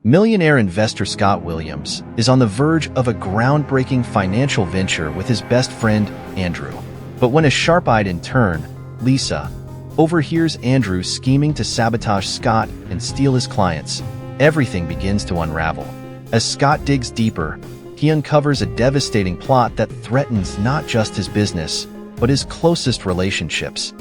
Millionaire investor Scott Williams is on the verge of a groundbreaking financial venture with his best friend, Andrew. But when a sharp-eyed intern, Lisa, overhears Andrew scheming to sabotage Scott and steal his clients, everything begins to unravel. As Scott digs deeper, he uncovers a devastating plot that threatens not just his business, but his closest relationships.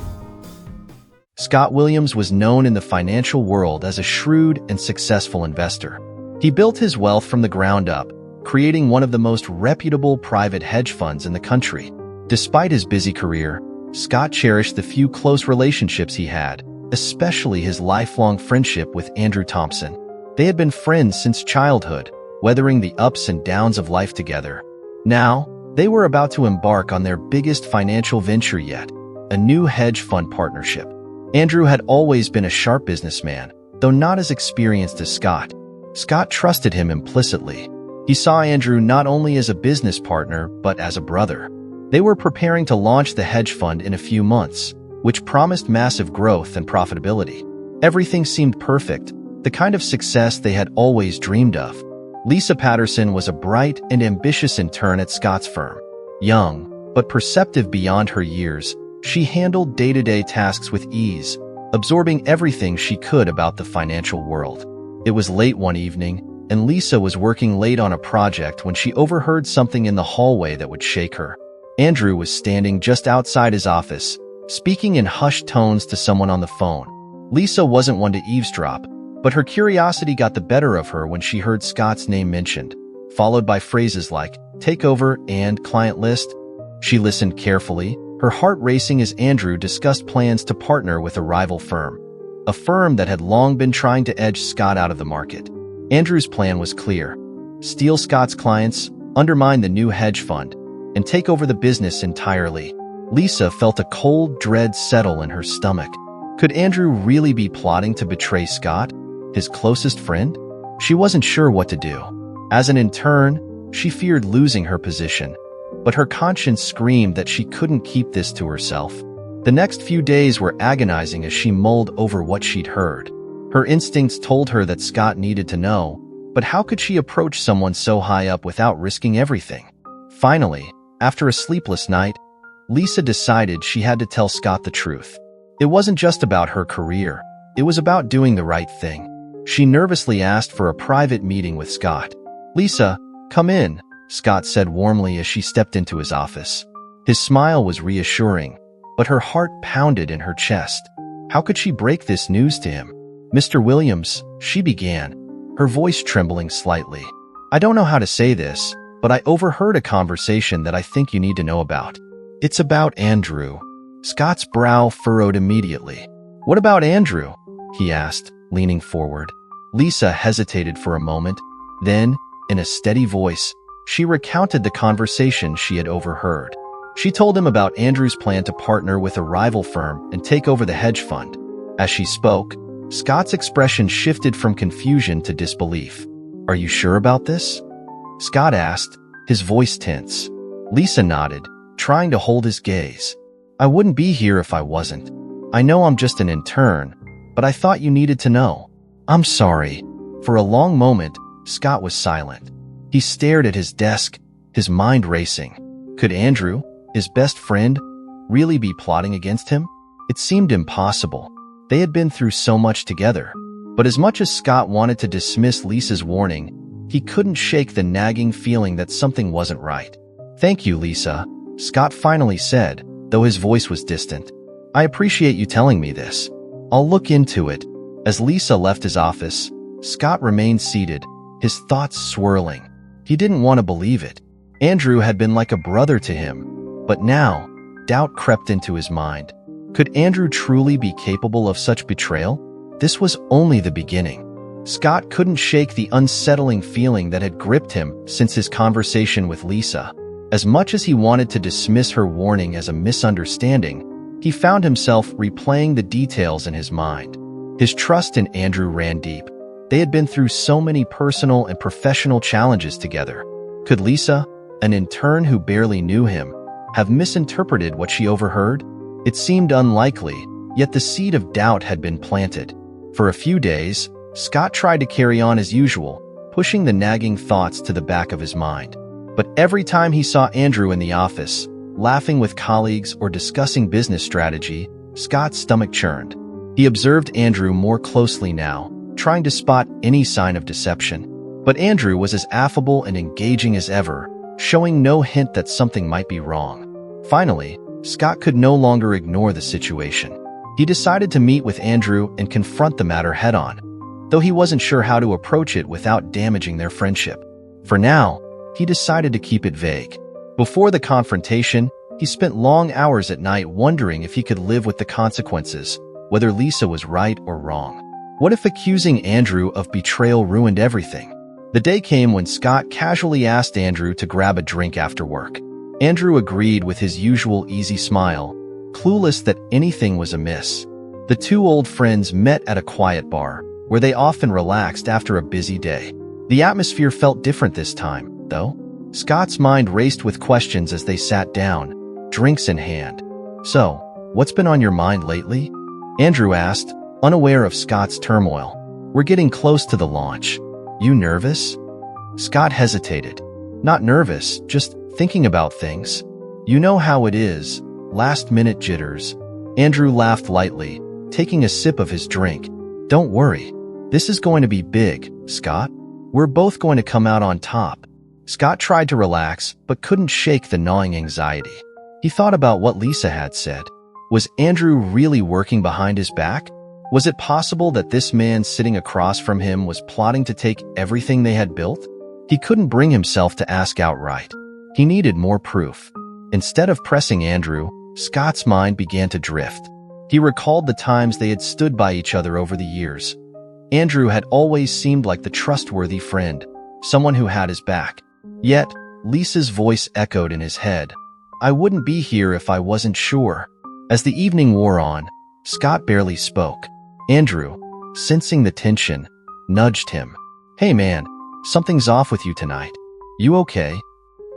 Scott Williams was known in the financial world as a shrewd and successful investor. He built his wealth from the ground up, creating one of the most reputable private hedge funds in the country. Despite his busy career, Scott cherished the few close relationships he had, especially his lifelong friendship with Andrew Thompson. They had been friends since childhood, weathering the ups and downs of life together. Now, they were about to embark on their biggest financial venture yet, a new hedge fund partnership. Andrew had always been a sharp businessman, though not as experienced as Scott. Scott trusted him implicitly. He saw Andrew not only as a business partner, but as a brother. They were preparing to launch the hedge fund in a few months, which promised massive growth and profitability. Everything seemed perfect, the kind of success they had always dreamed of. Lisa Patterson was a bright and ambitious intern at Scott's firm. Young, but perceptive beyond her years, she handled day-to-day tasks with ease, absorbing everything she could about the financial world. It was late one evening, and Lisa was working late on a project when she overheard something in the hallway that would shake her. Andrew was standing just outside his office, speaking in hushed tones to someone on the phone. Lisa wasn't one to eavesdrop, but her curiosity got the better of her when she heard Scott's name mentioned, followed by phrases like takeover and client list. She listened carefully, her heart racing as Andrew discussed plans to partner with a rival firm, a firm that had long been trying to edge Scott out of the market. Andrew's plan was clear: steal Scott's clients, undermine the new hedge fund, and take over the business entirely. Lisa felt a cold dread settle in her stomach. Could Andrew really be plotting to betray Scott, his closest friend? She wasn't sure what to do. As an intern, she feared losing her position, but her conscience screamed that she couldn't keep this to herself. The next few days were agonizing as she mulled over what she'd heard. Her instincts told her that Scott needed to know, but how could she approach someone so high up without risking everything? Finally, after a sleepless night, Lisa decided she had to tell Scott the truth. It wasn't just about her career, it was about doing the right thing. She nervously asked for a private meeting with Scott. "Lisa, come in," Scott said warmly as she stepped into his office. His smile was reassuring, but her heart pounded in her chest. How could she break this news to him? "Mr. Williams," she began, her voice trembling slightly. "I don't know how to say this, but I overheard a conversation that I think you need to know about. It's about Andrew." Scott's brow furrowed immediately. "What about Andrew?" he asked, leaning forward. Lisa hesitated for a moment, then, in a steady voice, she recounted the conversation she had overheard. She told him about Andrew's plan to partner with a rival firm and take over the hedge fund. As she spoke, Scott's expression shifted from confusion to disbelief. "Are you sure about this?" Scott asked, his voice tense. Lisa nodded, trying to hold his gaze. "I wouldn't be here if I wasn't. I know I'm just an intern, but I thought you needed to know." "I'm sorry." For a long moment, Scott was silent. He stared at his desk, his mind racing. Could Andrew, his best friend, really be plotting against him? It seemed impossible. They had been through so much together. But as much as Scott wanted to dismiss Lisa's warning, he couldn't shake the nagging feeling that something wasn't right. "Thank you, Lisa," Scott finally said, though his voice was distant. "I appreciate you telling me this. I'll look into it." As Lisa left his office, Scott remained seated, his thoughts swirling. He didn't want to believe it. Andrew had been like a brother to him, but now, doubt crept into his mind. Could Andrew truly be capable of such betrayal? This was only the beginning. Scott couldn't shake the unsettling feeling that had gripped him since his conversation with Lisa. As much as he wanted to dismiss her warning as a misunderstanding, he found himself replaying the details in his mind. His trust in Andrew ran deep. They had been through so many personal and professional challenges together. Could Lisa, an intern who barely knew him, have misinterpreted what she overheard? It seemed unlikely, yet the seed of doubt had been planted. For a few days, Scott tried to carry on as usual, pushing the nagging thoughts to the back of his mind. But every time he saw Andrew in the office, laughing with colleagues or discussing business strategy, Scott's stomach churned. He observed Andrew more closely now, trying to spot any sign of deception. But Andrew was as affable and engaging as ever, showing no hint that something might be wrong. Finally, Scott could no longer ignore the situation. He decided to meet with Andrew and confront the matter head-on, though he wasn't sure how to approach it without damaging their friendship. For now, he decided to keep it vague. Before the confrontation, he spent long hours at night wondering if he could live with the consequences, whether Lisa was right or wrong. What if accusing Andrew of betrayal ruined everything? The day came when Scott casually asked Andrew to grab a drink after work. Andrew agreed with his usual easy smile, clueless that anything was amiss. The two old friends met at a quiet bar, where they often relaxed after a busy day. The atmosphere felt different this time, though. Scott's mind raced with questions as they sat down, drinks in hand. "So, what's been on your mind lately?" Andrew asked, unaware of Scott's turmoil. "We're getting close to the launch. You nervous?" Scott hesitated. "Not nervous, just thinking about things. You know how it is, last-minute jitters." Andrew laughed lightly, taking a sip of his drink. "Don't worry. This is going to be big, Scott. We're both going to come out on top." Scott tried to relax, but couldn't shake the gnawing anxiety. He thought about what Lisa had said. Was Andrew really working behind his back? Was it possible that this man sitting across from him was plotting to take everything they had built? He couldn't bring himself to ask outright. He needed more proof. Instead of pressing Andrew, Scott's mind began to drift. He recalled the times they had stood by each other over the years. Andrew had always seemed like the trustworthy friend, someone who had his back. Yet, Lisa's voice echoed in his head. "I wouldn't be here if I wasn't sure." As the evening wore on, Scott barely spoke. Andrew, sensing the tension, nudged him. "Hey man, something's off with you tonight. You okay?"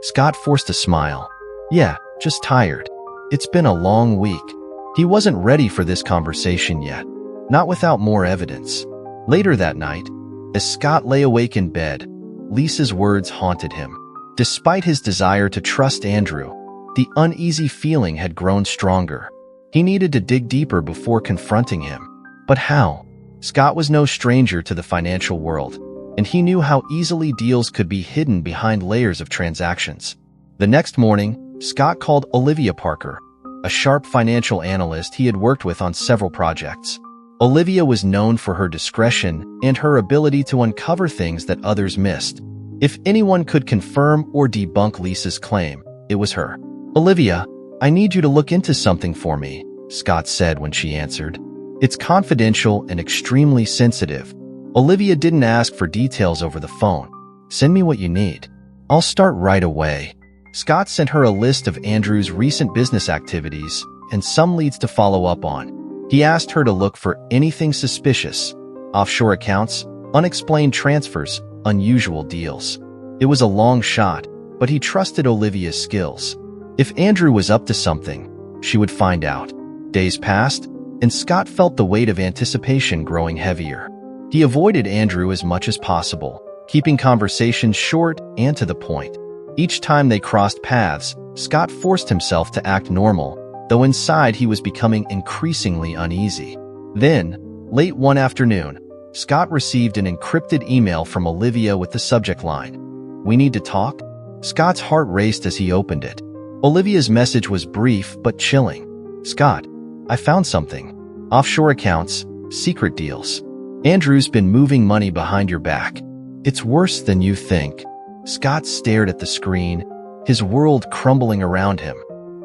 Scott forced a smile. "Yeah, just tired. It's been a long week." He wasn't ready for this conversation yet, not without more evidence. Later that night, as Scott lay awake in bed, Lisa's words haunted him. Despite his desire to trust Andrew, the uneasy feeling had grown stronger. He needed to dig deeper before confronting him. But how? Scott was no stranger to the financial world, and he knew how easily deals could be hidden behind layers of transactions. The next morning, Scott called Olivia Parker, a sharp financial analyst he had worked with on several projects. Olivia was known for her discretion and her ability to uncover things that others missed. If anyone could confirm or debunk Lisa's claim, it was her. "Olivia, I need you to look into something for me," Scott said when she answered. "It's confidential and extremely sensitive." Olivia didn't ask for details over the phone. "Send me what you need. I'll start right away." Scott sent her a list of Andrew's recent business activities and some leads to follow up on. He asked her to look for anything suspicious: offshore accounts, unexplained transfers, unusual deals. It was a long shot, but he trusted Olivia's skills. If Andrew was up to something, she would find out. Days passed, and Scott felt the weight of anticipation growing heavier. He avoided Andrew as much as possible, keeping conversations short and to the point. Each time they crossed paths, Scott forced himself to act normal, though inside he was becoming increasingly uneasy. Then, late one afternoon, Scott received an encrypted email from Olivia with the subject line, "We need to talk?" Scott's heart raced as he opened it. Olivia's message was brief but chilling. "Scott, I found something. Offshore accounts, secret deals. Andrew's been moving money behind your back. It's worse than you think." Scott stared at the screen, his world crumbling around him.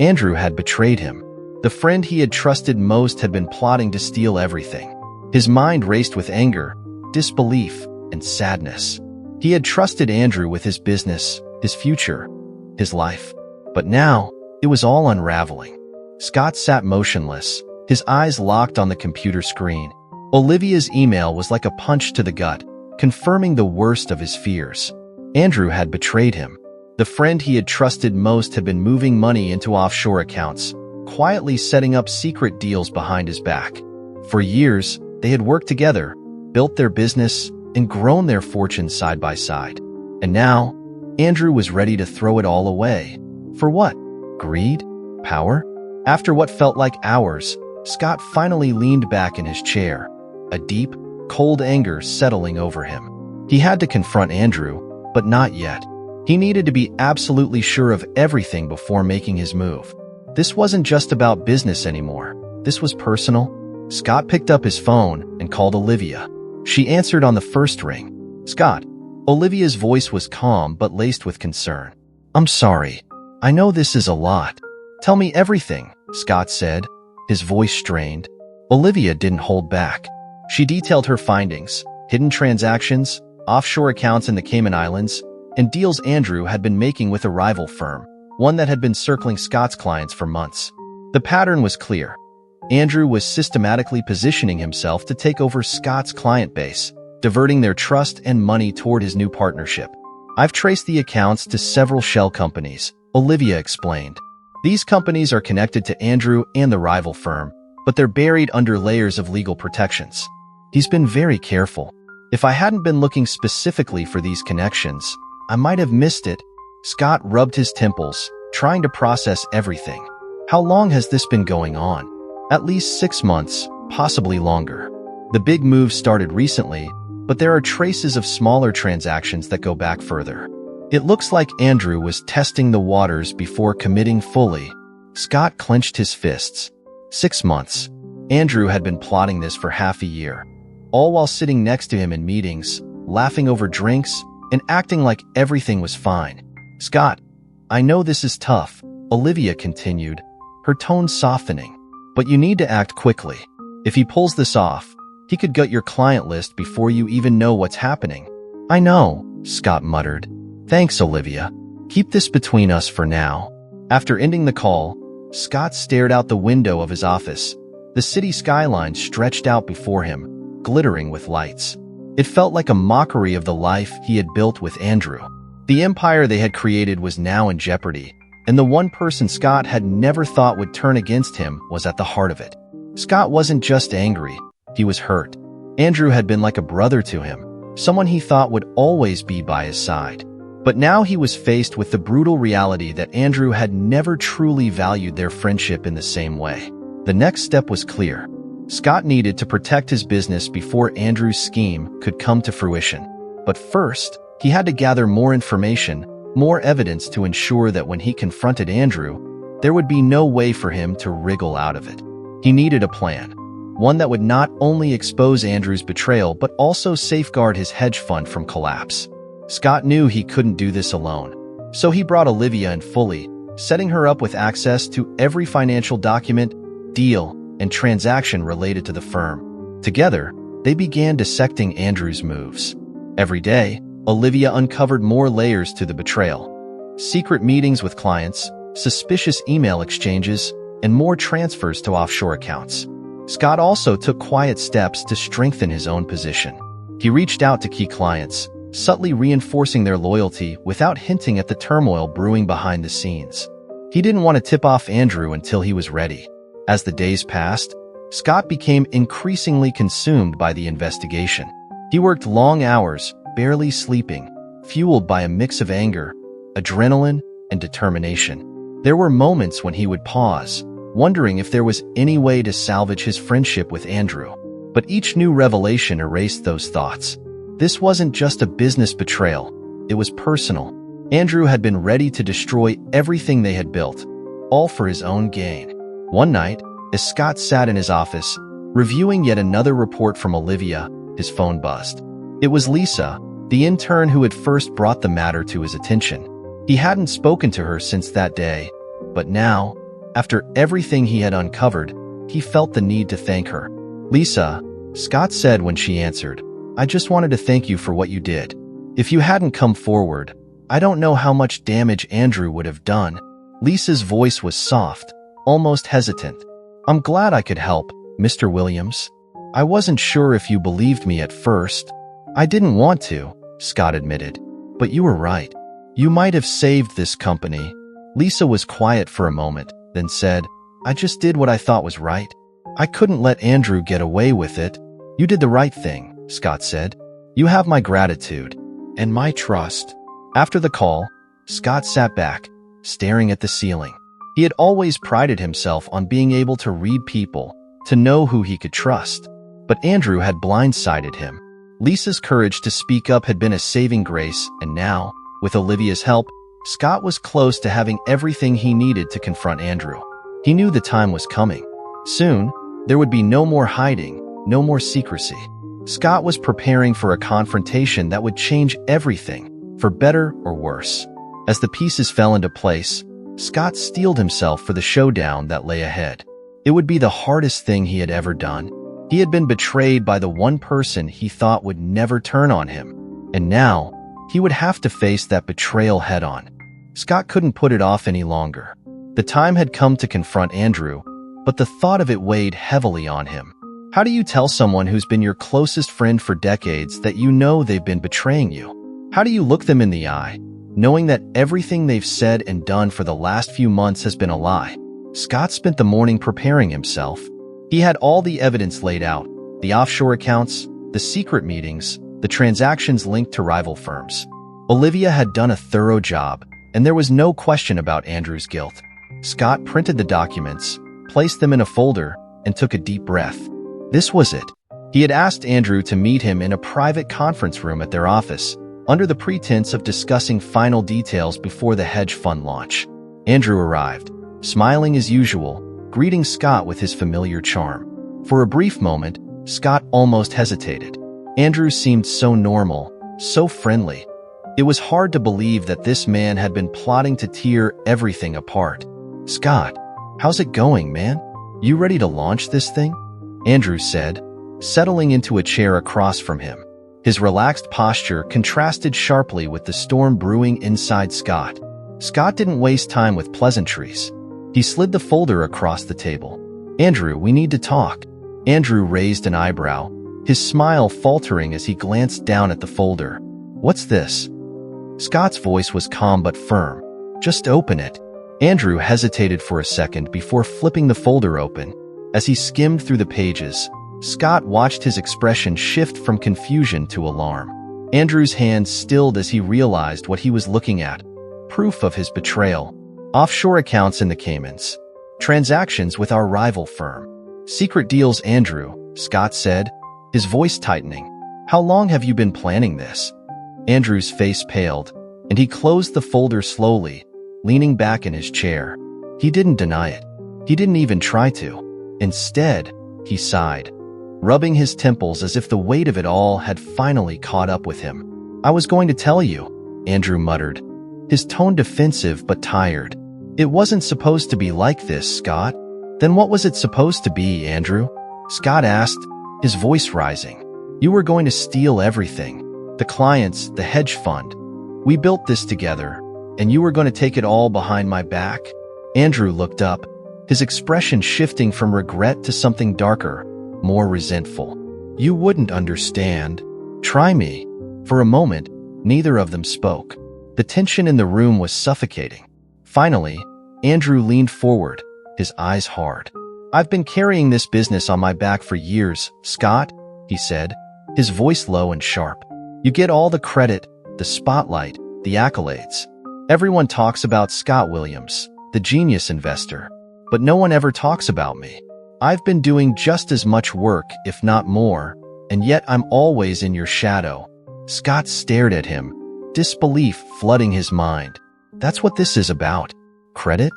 Andrew had betrayed him. The friend he had trusted most had been plotting to steal everything. His mind raced with anger, disbelief, and sadness. He had trusted Andrew with his business, his future, his life. But now, it was all unraveling. Scott sat motionless, his eyes locked on the computer screen. Olivia's email was like a punch to the gut, confirming the worst of his fears. Andrew had betrayed him. The friend he had trusted most had been moving money into offshore accounts, quietly setting up secret deals behind his back. For years, they had worked together, built their business, and grown their fortunes side by side. And now, Andrew was ready to throw it all away. For what? Greed? Power? After what felt like hours, Scott finally leaned back in his chair, a deep, cold anger settling over him. He had to confront Andrew, but not yet. He needed to be absolutely sure of everything before making his move. This wasn't just about business anymore. This was personal. Scott picked up his phone and called Olivia. She answered on the first ring. Scott. Olivia's voice was calm but laced with concern. I'm sorry. I know this is a lot. Tell me everything, Scott said, his voice strained. Olivia didn't hold back. She detailed her findings, hidden transactions, offshore accounts in the Cayman Islands, and deals Andrew had been making with a rival firm, one that had been circling Scott's clients for months. The pattern was clear. Andrew was systematically positioning himself to take over Scott's client base, diverting their trust and money toward his new partnership. I've traced the accounts to several shell companies, Olivia explained. These companies are connected to Andrew and the rival firm, but they're buried under layers of legal protections. He's been very careful. If I hadn't been looking specifically for these connections, I might have missed it. Scott rubbed his temples, trying to process everything. How long has this been going on? At least 6 months, possibly longer. The big move started recently, but there are traces of smaller transactions that go back further. It looks like Andrew was testing the waters before committing fully. Scott clenched his fists. 6 months. Andrew had been plotting this for half a year, all while sitting next to him in meetings, laughing over drinks, and acting like everything was fine. Scott, I know this is tough, Olivia continued, her tone softening, but you need to act quickly. If he pulls this off, he could gut your client list before you even know what's happening. I know, Scott muttered. Thanks, Olivia. Keep this between us for now. After ending the call, Scott stared out the window of his office. The city skyline stretched out before him, glittering with lights. It felt like a mockery of the life he had built with Andrew. The empire they had created was now in jeopardy, and the one person Scott had never thought would turn against him was at the heart of it. Scott wasn't just angry, he was hurt. Andrew had been like a brother to him, someone he thought would always be by his side. But now he was faced with the brutal reality that Andrew had never truly valued their friendship in the same way. The next step was clear. Scott needed to protect his business before Andrew's scheme could come to fruition. But first, he had to gather more information, more evidence to ensure that when he confronted Andrew, there would be no way for him to wriggle out of it. He needed a plan, one that would not only expose Andrew's betrayal but also safeguard his hedge fund from collapse. Scott knew he couldn't do this alone, so he brought Olivia in fully, setting her up with access to every financial document, deal, and transaction related to the firm. Together, they began dissecting Andrew's moves. Every day, Olivia uncovered more layers to the betrayal. Secret meetings with clients, suspicious email exchanges, and more transfers to offshore accounts. Scott also took quiet steps to strengthen his own position. He reached out to key clients, subtly reinforcing their loyalty without hinting at the turmoil brewing behind the scenes. He didn't want to tip off Andrew until he was ready. As the days passed, Scott became increasingly consumed by the investigation. He worked long hours, barely sleeping, fueled by a mix of anger, adrenaline, and determination. There were moments when he would pause, wondering if there was any way to salvage his friendship with Andrew. But each new revelation erased those thoughts. This wasn't just a business betrayal, it was personal. Andrew had been ready to destroy everything they had built, all for his own gain. One night, as Scott sat in his office, reviewing yet another report from Olivia, his phone buzzed. It was Lisa, the intern who had first brought the matter to his attention. He hadn't spoken to her since that day, but now, after everything he had uncovered, he felt the need to thank her. Lisa, Scott said when she answered, I just wanted to thank you for what you did. If you hadn't come forward, I don't know how much damage Andrew would have done. Lisa's voice was soft, almost hesitant. I'm glad I could help, Mr. Williams. I wasn't sure if you believed me at first. I didn't want to, Scott admitted. But you were right. You might have saved this company. Lisa was quiet for a moment, then said, I just did what I thought was right. I couldn't let Andrew get away with it. You did the right thing, Scott said. "You have my gratitude and my trust." After the call, Scott sat back, staring at the ceiling. He had always prided himself on being able to read people, to know who he could trust. But Andrew had blindsided him. Lisa's courage to speak up had been a saving grace, and now, with Olivia's help, Scott was close to having everything he needed to confront Andrew. He knew the time was coming. Soon, there would be no more hiding, no more secrecy. Scott was preparing for a confrontation that would change everything, for better or worse. As the pieces fell into place, Scott steeled himself for the showdown that lay ahead. It would be the hardest thing he had ever done. He had been betrayed by the one person he thought would never turn on him. And now, he would have to face that betrayal head-on. Scott couldn't put it off any longer. The time had come to confront Andrew, but the thought of it weighed heavily on him. How do you tell someone who's been your closest friend for decades that you know they've been betraying you? How do you look them in the eye, knowing that everything they've said and done for the last few months has been a lie? Scott spent the morning preparing himself. He had all the evidence laid out, the offshore accounts, the secret meetings, the transactions linked to rival firms. Olivia had done a thorough job, and there was no question about Andrew's guilt. Scott printed the documents, placed them in a folder, and took a deep breath. This was it. He had asked Andrew to meet him in a private conference room at their office, under the pretense of discussing final details before the hedge fund launch. Andrew arrived, smiling as usual, greeting Scott with his familiar charm. For a brief moment, Scott almost hesitated. Andrew seemed so normal, so friendly. It was hard to believe that this man had been plotting to tear everything apart. "Scott, how's it going, man? You ready to launch this thing?" Andrew said, settling into a chair across from him. His relaxed posture contrasted sharply with the storm brewing inside Scott. Scott didn't waste time with pleasantries. He slid the folder across the table. "Andrew, we need to talk." Andrew raised an eyebrow, his smile faltering as he glanced down at the folder. "What's this?" Scott's voice was calm but firm. "Just open it." Andrew hesitated for a second before flipping the folder open. As he skimmed through the pages, Scott watched his expression shift from confusion to alarm. Andrew's hands stilled as he realized what he was looking at. Proof of his betrayal. Offshore accounts in the Caymans. Transactions with our rival firm. "Secret deals, Andrew," Scott said, his voice tightening. "How long have you been planning this?" Andrew's face paled, and he closed the folder slowly, leaning back in his chair. He didn't deny it. He didn't even try to. Instead, he sighed, rubbing his temples as if the weight of it all had finally caught up with him. "I was going to tell you," Andrew muttered, his tone defensive but tired. "It wasn't supposed to be like this, Scott." "Then what was it supposed to be, Andrew?" Scott asked, his voice rising. "You were going to steal everything. The clients, the hedge fund. We built this together, and you were going to take it all behind my back?" Andrew looked up, his expression shifting from regret to something darker, more resentful. "You wouldn't understand. Try me." For a moment, neither of them spoke. The tension in the room was suffocating. Finally, Andrew leaned forward, his eyes hard. "I've been carrying this business on my back for years, Scott," he said, his voice low and sharp. "You get all the credit, the spotlight, the accolades. Everyone talks about Scott Williams, the genius investor, but no one ever talks about me. I've been doing just as much work, if not more, and yet I'm always in your shadow." Scott stared at him, disbelief flooding his mind. "That's what this is about? Credit?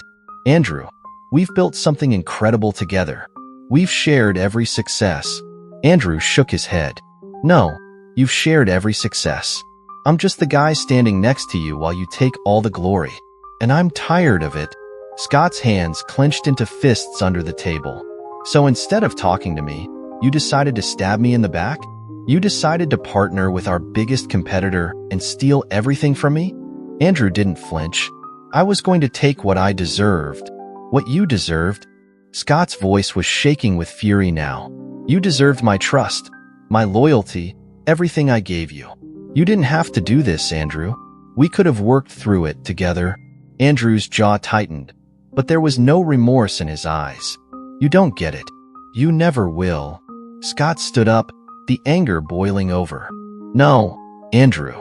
Andrew, we've built something incredible together. We've shared every success." Andrew shook his head. "No, you've shared every success. I'm just the guy standing next to you while you take all the glory. And I'm tired of it." Scott's hands clenched into fists under the table. "So instead of talking to me, you decided to stab me in the back? You decided to partner with our biggest competitor and steal everything from me?" Andrew didn't flinch. "I was going to take what I deserved. What you deserved." Scott's voice was shaking with fury now. "You deserved my trust, my loyalty, everything I gave you. You didn't have to do this, Andrew. We could have worked through it together." Andrew's jaw tightened, but there was no remorse in his eyes. "You don't get it. You never will." Scott stood up, the anger boiling over. "No, Andrew,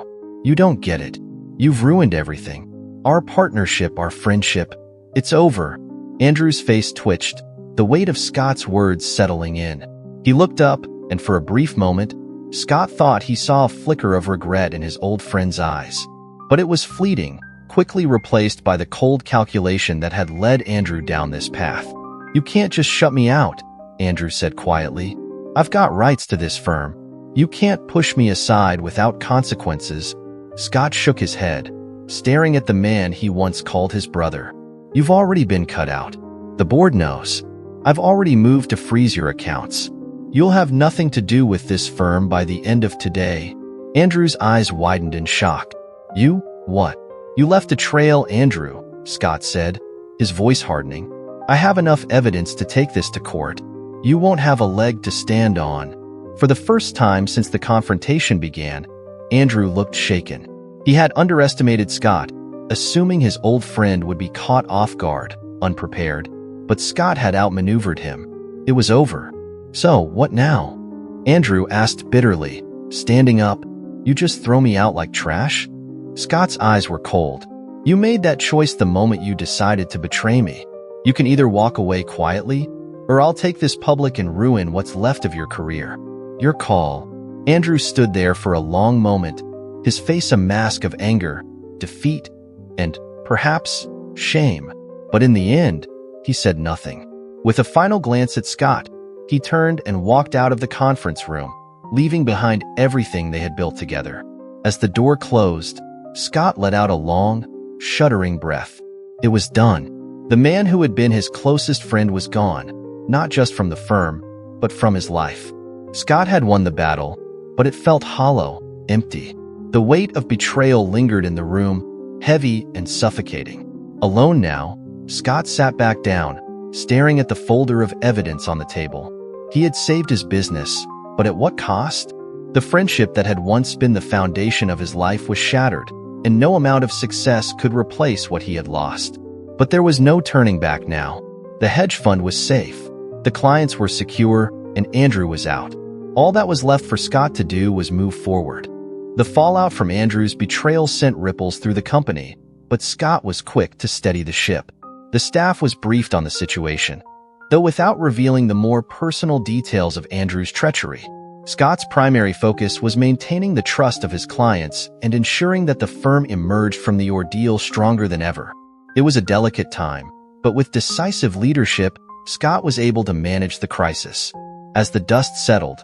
you don't get it. You've ruined everything. Our partnership, our friendship. It's over." Andrew's face twitched, the weight of Scott's words settling in. He looked up, and for a brief moment, Scott thought he saw a flicker of regret in his old friend's eyes. But it was fleeting, quickly replaced by the cold calculation that had led Andrew down this path. "You can't just shut me out," Andrew said quietly. "I've got rights to this firm. You can't push me aside without consequences." Scott shook his head, staring at the man he once called his brother. "You've already been cut out. The board knows. I've already moved to freeze your accounts. You'll have nothing to do with this firm by the end of today." Andrew's eyes widened in shock. "You? What?" "You left a trail, Andrew," Scott said, his voice hardening. "I have enough evidence to take this to court. You won't have a leg to stand on." For the first time since the confrontation began, Andrew looked shaken. He had underestimated Scott, assuming his old friend would be caught off guard, unprepared. But Scott had outmaneuvered him. It was over. "So, what now?" Andrew asked bitterly, standing up. "You just throw me out like trash?" Scott's eyes were cold. "You made that choice the moment you decided to betray me. You can either walk away quietly, or I'll take this public and ruin what's left of your career. Your call." Andrew stood there for a long moment, his face a mask of anger, defeat, and, perhaps, shame. But in the end, he said nothing. With a final glance at Scott, he turned and walked out of the conference room, leaving behind everything they had built together. As the door closed, Scott let out a long, shuddering breath. It was done. The man who had been his closest friend was gone, not just from the firm, but from his life. Scott had won the battle, but it felt hollow, empty. The weight of betrayal lingered in the room, heavy and suffocating. Alone now, Scott sat back down, staring at the folder of evidence on the table. He had saved his business, but at what cost? The friendship that had once been the foundation of his life was shattered, and no amount of success could replace what he had lost. But there was no turning back now. The hedge fund was safe, the clients were secure, and Andrew was out. All that was left for Scott to do was move forward. The fallout from Andrew's betrayal sent ripples through the company, but Scott was quick to steady the ship. The staff was briefed on the situation, though without revealing the more personal details of Andrew's treachery. Scott's primary focus was maintaining the trust of his clients and ensuring that the firm emerged from the ordeal stronger than ever. It was a delicate time, but with decisive leadership, Scott was able to manage the crisis. As the dust settled,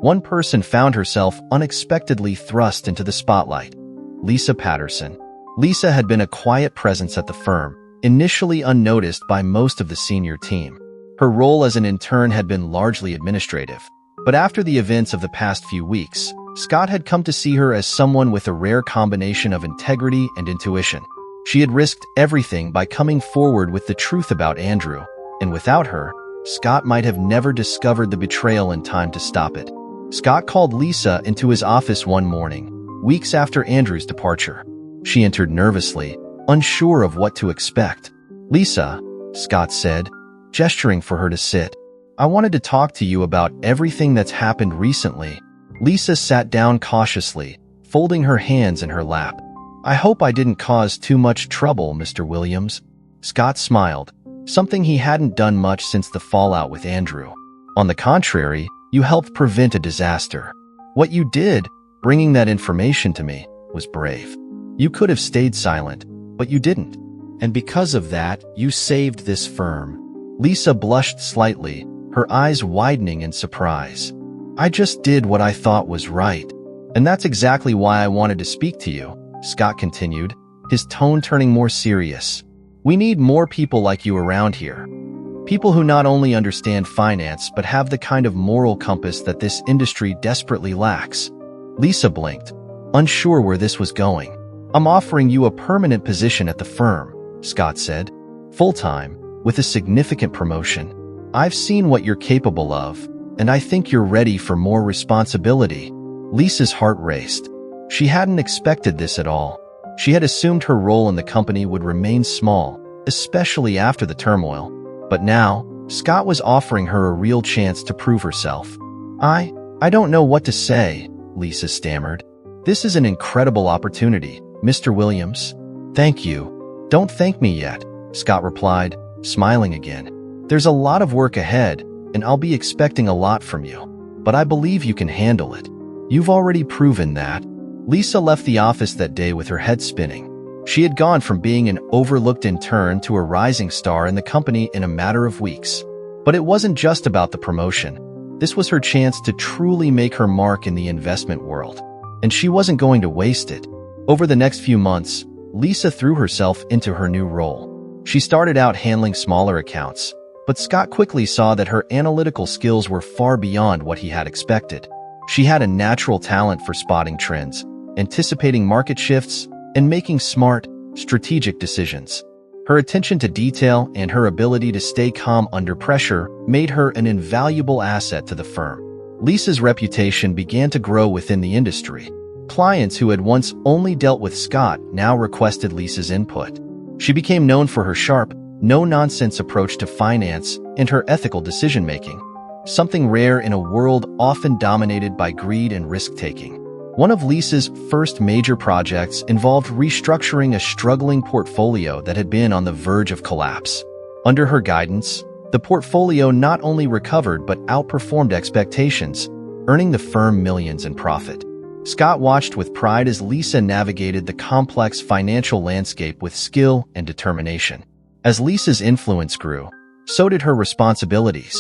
one person found herself unexpectedly thrust into the spotlight: Lisa Patterson. Lisa had been a quiet presence at the firm, initially unnoticed by most of the senior team. Her role as an intern had been largely administrative, but after the events of the past few weeks, Scott had come to see her as someone with a rare combination of integrity and intuition. She had risked everything by coming forward with the truth about Andrew, and without her, Scott might have never discovered the betrayal in time to stop it. Scott called Lisa into his office one morning, weeks after Andrew's departure. She entered nervously, unsure of what to expect. "Lisa," Scott said, gesturing for her to sit, "I wanted to talk to you about everything that's happened recently." Lisa sat down cautiously, folding her hands in her lap. "I hope I didn't cause too much trouble, Mr. Williams." Scott smiled, something he hadn't done much since the fallout with Andrew. "On the contrary, you helped prevent a disaster. What you did, bringing that information to me, was brave. You could have stayed silent, but you didn't. And because of that, you saved this firm." Lisa blushed slightly, her eyes widening in surprise. "I just did what I thought was right. And that's exactly why I wanted to speak to you," Scott continued, his tone turning more serious. "We need more people like you around here. People who not only understand finance but have the kind of moral compass that this industry desperately lacks." Lisa blinked, unsure where this was going. "I'm offering you a permanent position at the firm," Scott said. "Full-time, with a significant promotion. I've seen what you're capable of, and I think you're ready for more responsibility." Lisa's heart raced. She hadn't expected this at all. She had assumed her role in the company would remain small, especially after the turmoil. But now, Scott was offering her a real chance to prove herself. I "I don't know what to say," Lisa stammered. "This is an incredible opportunity, Mr. Williams." "Thank you. Don't thank me yet," Scott replied, smiling again. "There's a lot of work ahead, and I'll be expecting a lot from you. But I believe you can handle it. You've already proven that." Lisa left the office that day with her head spinning. She had gone from being an overlooked intern to a rising star in the company in a matter of weeks. But it wasn't just about the promotion. This was her chance to truly make her mark in the investment world. And she wasn't going to waste it. Over the next few months, Lisa threw herself into her new role. She started out handling smaller accounts, but Scott quickly saw that her analytical skills were far beyond what he had expected. She had a natural talent for spotting trends, anticipating market shifts, and making smart, strategic decisions. Her attention to detail and her ability to stay calm under pressure made her an invaluable asset to the firm. Lisa's reputation began to grow within the industry. Clients who had once only dealt with Scott now requested Lisa's input. She became known for her sharp, no-nonsense approach to finance and her ethical decision-making, something rare in a world often dominated by greed and risk-taking. One of Lisa's first major projects involved restructuring a struggling portfolio that had been on the verge of collapse. Under her guidance, the portfolio not only recovered but outperformed expectations, earning the firm millions in profit. Scott watched with pride as Lisa navigated the complex financial landscape with skill and determination. As Lisa's influence grew, so did her responsibilities.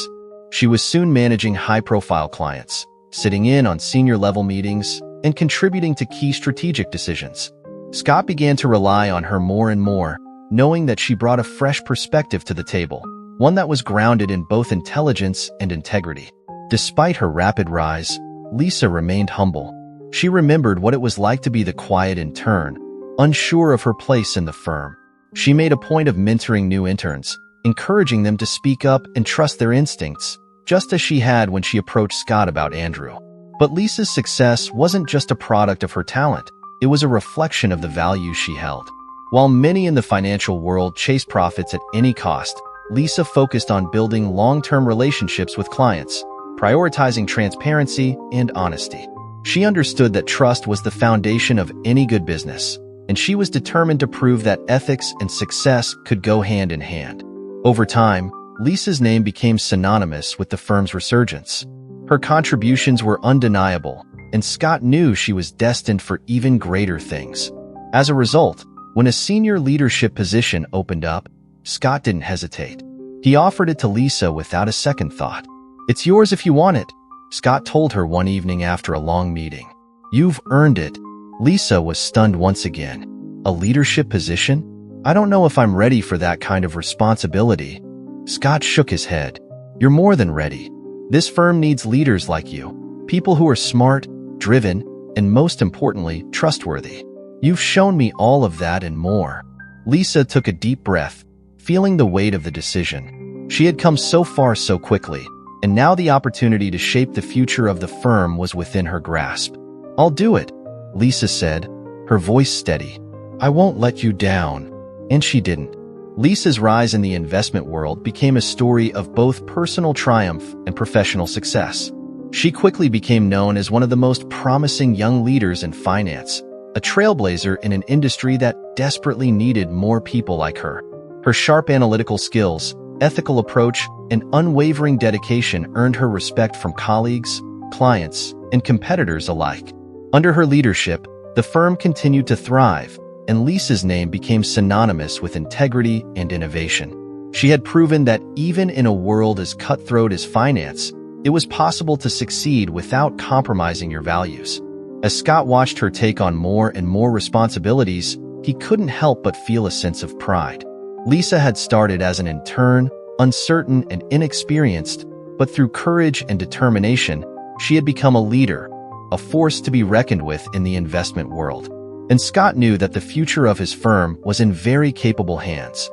She was soon managing high-profile clients, sitting in on senior-level meetings, and contributing to key strategic decisions. Scott began to rely on her more and more, knowing that she brought a fresh perspective to the table, one that was grounded in both intelligence and integrity. Despite her rapid rise, Lisa remained humble. She remembered what it was like to be the quiet intern, unsure of her place in the firm. She made a point of mentoring new interns, encouraging them to speak up and trust their instincts, just as she had when she approached Scott about Andrew. But Lisa's success wasn't just a product of her talent, it was a reflection of the values she held. While many in the financial world chase profits at any cost, Lisa focused on building long-term relationships with clients, prioritizing transparency and honesty. She understood that trust was the foundation of any good business, and she was determined to prove that ethics and success could go hand in hand. Over time, Lisa's name became synonymous with the firm's resurgence. Her contributions were undeniable, and Scott knew she was destined for even greater things. As a result, when a senior leadership position opened up, Scott didn't hesitate. He offered it to Lisa without a second thought. "It's yours if you want it," Scott told her one evening after a long meeting. "You've earned it." Lisa was stunned once again. "A leadership position? I don't know if I'm ready for that kind of responsibility." Scott shook his head. "You're more than ready. This firm needs leaders like you, people who are smart, driven, and most importantly, trustworthy. You've shown me all of that and more." Lisa took a deep breath, feeling the weight of the decision. She had come so far so quickly, and now the opportunity to shape the future of the firm was within her grasp. "I'll do it," Lisa said, her voice steady. "I won't let you down." And she didn't. Lisa's rise in the investment world became a story of both personal triumph and professional success. She quickly became known as one of the most promising young leaders in finance, a trailblazer in an industry that desperately needed more people like her. Her sharp analytical skills, ethical approach, and unwavering dedication earned her respect from colleagues, clients, and competitors alike. Under her leadership, the firm continued to thrive, and Lisa's name became synonymous with integrity and innovation. She had proven that even in a world as cutthroat as finance, it was possible to succeed without compromising your values. As Scott watched her take on more and more responsibilities, he couldn't help but feel a sense of pride. Lisa had started as an intern, uncertain and inexperienced, but through courage and determination, she had become a leader, a force to be reckoned with in the investment world. And Scott knew that the future of his firm was in very capable hands.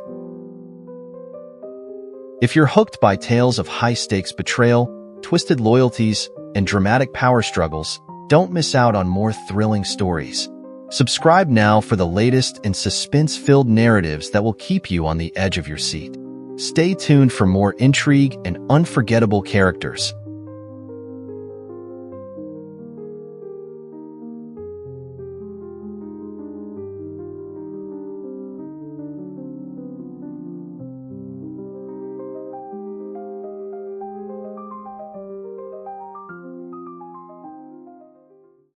If you're hooked by tales of high-stakes betrayal, twisted loyalties, and dramatic power struggles, don't miss out on more thrilling stories. Subscribe now for the latest in suspense-filled narratives that will keep you on the edge of your seat. Stay tuned for more intrigue and unforgettable characters.